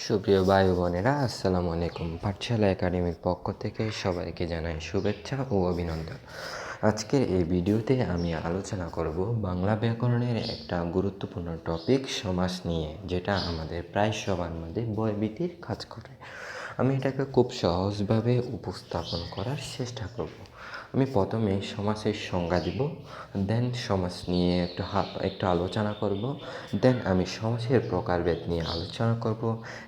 সুপ্রিয় ভাই বোনেরা, আসসালামু আলাইকুম। পাঠশালা একাডেমির পক্ষ থেকে সবাইকে জানাই শুভেচ্ছা ও অভিনন্দন। আজকের এই ভিডিওতে আমি আলোচনা করব বাংলা ব্যাকরণের একটা গুরুত্বপূর্ণ টপিক সমাস নিয়ে, যেটা আমাদের প্রায় সবার মধ্যে ভয়ভীতির কাজ করে। আমি এটাকে খুব সহজভাবে উপস্থাপন করার চেষ্টা করব। আমি প্রথমে সমাসের সংজ্ঞা দিব, দেন সমাস নিয়ে একটু আলোচনা করব, দেন আমি সমাসের প্রকারভেদ নিয়ে আলোচনা করব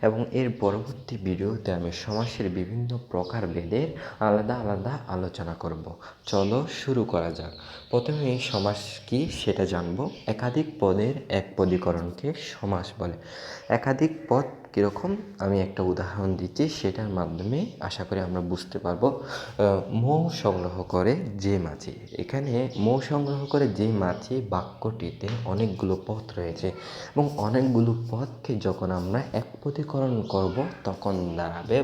এবং এর পরবর্তী ভিডিওতে আমি সমাসের বিভিন্ন প্রকারভেদের আলাদা আলাদা আলোচনা করব। চলো শুরু করা যাক। প্রথমে সমাস কি সেটা জানব। একাধিক পদের একপদীকরণকে সমাস বলে। একাধিক পদ কীরকম, আমি একটা উদাহরণ দিচ্ছি, সেটার মাধ্যমে আশা করি আমরা বুঝতে পারবো। মৌ সংগ্রহ করে যে মাছি, এখানে মৌ সংগ্রহ করে যে মাছি বাক্যটিতে অনেকগুলো পদ রয়েছে এবং অনেকগুলো পদকে যখন আমরা একপদীকরণ করব তখন দাঁড়াবে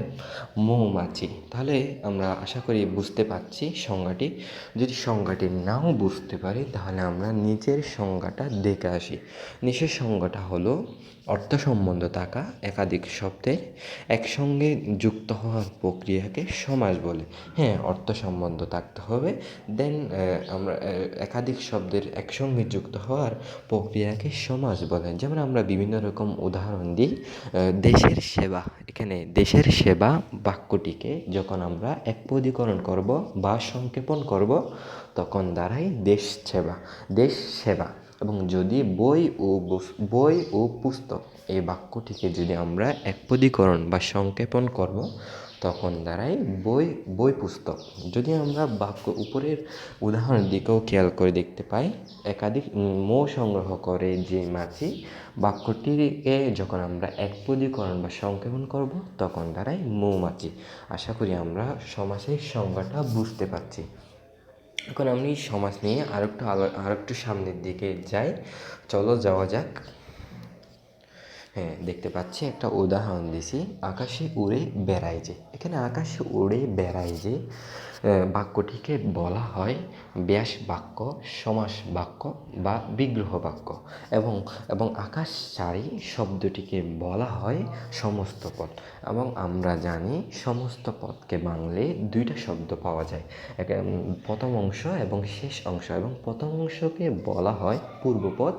মৌমাছি। তাহলে আমরা আশা করি বুঝতে পারছি সংজ্ঞাটি। যদি সংজ্ঞাটি নাও বুঝতে পারি তাহলে আমরা নিচের সংজ্ঞাটা দেখে আসি। নিচের সংজ্ঞাটা হলো অর্থ সম্বন্ধ থাকা একাধিক শব্দের একসঙ্গে যুক্ত হওয়ার প্রক্রিয়াকে সমাস বলে। হ্যাঁ, অর্থ সম্বন্ধ থাকতে হবে, দেন আমরা একাধিক শব্দের একসঙ্গে যুক্ত হওয়ার প্রক্রিয়াকে সমাস বলে। যেমন আমরা বিভিন্ন রকম উদাহরণ দিই। দেশের সেবা, এখানে দেশের সেবা বাক্যটিকে যখন আমরা একপদীকরণ করব বা সংক্ষেপণ করব তখন দাঁড়ায় দেশ সেবা, দেশ সেবা। এবং যদি বই ও পুস্তক এই বাক্যটিকে যদি আমরা একপদীকরণ বা সংক্ষেপণ করব তখন দাঁড়ায় বই পুস্তক। যদি আমরা বাক্য উপরের উদাহরণ দিকেও খেয়াল করে দেখতে পাই, একাধিক মৌ সংগ্রহ করে যে মাছি বাক্যটিকে যখন আমরা একপদীকরণ বা সংক্ষেপণ করব তখন দাঁড়ায় মৌমাছি। আশা করি আমরা সমাসের সংজ্ঞাটা বুঝতে পারছি। এখন আমি সমাস নিয়ে আরেকটু সামনের দিকে যাই। চলো যাওয়া যাক। হ্যাঁ, দেখতে পাচ্ছি একটা উদাহরণ দিছি, আকাশে উড়ে বেড়ায় যে। এখানে আকাশে উড়ে বেড়ায় যে বাক্যটিকে বলা হয় ব্যাস বাক্য, সমাস বাক্য বা বিগ্রহ বাক্য। এবং আকাশচারী শব্দটিকে বলা হয় সমস্ত পদ। এবং আমরা জানি সমস্ত পদকে বাংলে দুইটা শব্দ পাওয়া যায়, প্রথম অংশ এবং শেষ অংশ। এবং প্রথম অংশকে বলা হয় পূর্বপদ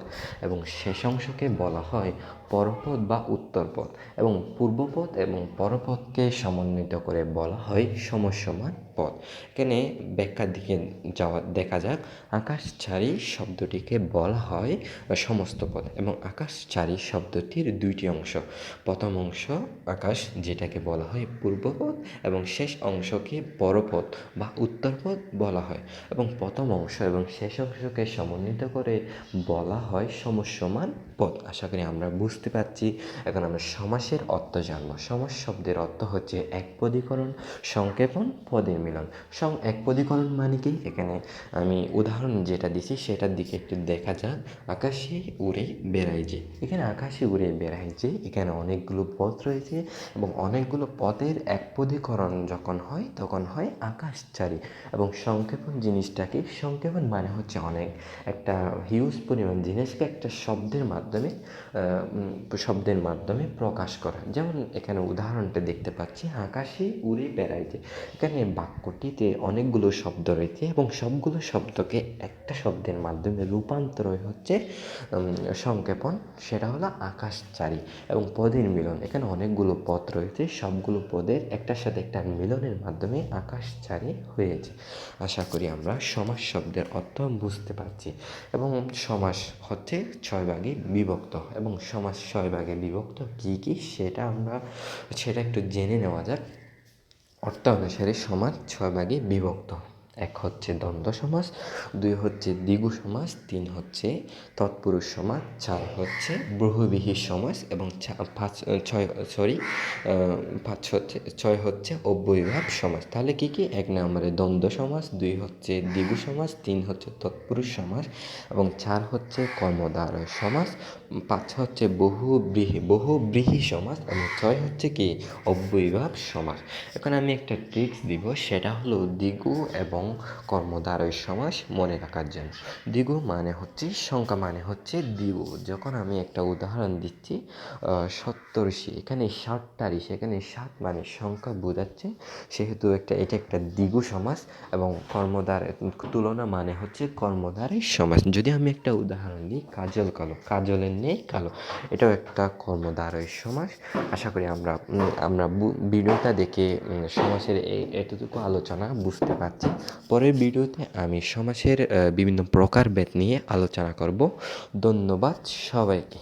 এবং শেষ অংশকে বলা হয় পরপদ বা উত্তরপদ। এবং পূর্বপদ এবং পরপদকে সমন্বিত করে বলা হয় সমসমান পদ। এখানে ব্যাখ্যার দিকে দেখা যাক। আকাশচারী শব্দটিকে বলা হয় সমস্ত পদ এবং আকাশচারী শব্দটির দুইটি অংশ। প্রথম অংশ আকাশ, যেটাকে বলা হয় পূর্বপদ, এবং শেষ অংশকে পরপদ বা উত্তরপদ বলা হয়। এবং প্রথম অংশ এবং শেষ অংশকে সমন্বিত করে বলা হয় সমসমান পদ। আশা করি আমরা বুঝতে পারছি। এখন আমরা সমাসের অর্থ জানব। সমাস শব্দের অর্থ হচ্ছে একপদীকরণ, সংক্ষেপণ, পদের মিলন। একপদীকরণ মানে কি, এখানে আমি উদাহরণ যেটা দিছি সেটার দিকে একটু দেখা যাক। আকাশে উড়ে বেড়ায় যে, এখানে আকাশে উড়ে বেড়ায় যে, এখানে অনেকগুলো পদ রয়েছে এবং অনেকগুলো পদের একপদীকরণ যখন হয় তখন হয় আকাশচারী। এবং সংক্ষেপণ জিনিসটাকে, সংক্ষেপণ মানে হচ্ছে অনেক একটা হিউজ পরিমাণ জিনিসকে একটা শব্দের মাধ্যমে প্রকাশ করা। যেমন এখানে উদাহরণটা দেখতে পাচ্ছি, আকাশে উড়ে বেড়ায় যে। এখানে বাক্যটিতে অনেকগুলো শব্দ রয়েছে এবং সবগুলো শব্দকে একটা শব্দের মাধ্যমে রূপান্তর হচ্ছে সংক্ষেপণ, সেটা হলো আকাশচারী। এবং পদের মিলন, এখানে অনেকগুলো পদ রয়েছে, সবগুলো পদের একটার সাথে একটা মিলনের মাধ্যমে আকাশচারী হয়েছে। আশা করি আমরা সমাস শব্দের অর্থ বুঝতে পারছি। এবং সমাস হচ্ছে 6 ভাগে বিভক্ত, এবং সমাস 6 ভাগে বিভক্ত কী কী সেটা একটু জেনে নেওয়া যাক। অর্থ অনুসারে সমাস 6 ভাগে বিভক্ত। 1 হচ্ছে দ্বন্দ্ব সমাস, 2 হচ্ছে দ্বিগু সমাস, 3 হচ্ছে তৎপুরুষ সমাস, 4 হচ্ছে বহুব্রীহি সমাস এবং 6 হচ্ছে অব্যয়ীভাব সমাস। তাহলে কি কি? 1 নম্বরে দ্বন্দ্ব সমাস, 2 হচ্ছে দ্বিগু সমাস, 3 হচ্ছে তৎপুরুষ সমাস এবং 4 হচ্ছে কর্মদ্বারয় সমাস, 5 হচ্ছে বহুব্রীহি সমাস এবং 6 হচ্ছে কি অব্যয়ীভাব সমাস। এখন আমি একটা ট্রিক্স দিব, সেটা হলো দ্বিগু এবং এবং কর্মদ্বারয় সমাস মনে রাখার জন্য। দ্বিগু মানে হচ্ছে সংখ্যা, মানে হচ্ছে দ্বিগু। যখন আমি একটা উদাহরণ দিচ্ছি, সপ্তর্ষি, এখানে 60টারি, সেখানে 7 মানে সংখ্যা বোঝাচ্ছে, সেহেতু এটা একটা দ্বিগু সমাস। এবং কর্মদ্বার তুলনা মানে হচ্ছে কর্মদ্বারের সমাস। যদি আমি একটা উদাহরণ দিই, কাজল কালো, কাজলের নেই কালো, এটাও একটা কর্মদ্বারয় সমাস। আশা করি আমরা ভিডিওটা দেখে সমাসের এতটুকু আলোচনা বুঝতে পারছি। পরের ভিডিওতে আমি সমাসের বিভিন্ন প্রকারভেদ নিয়ে আলোচনা করব। ধন্যবাদ সবাইকে।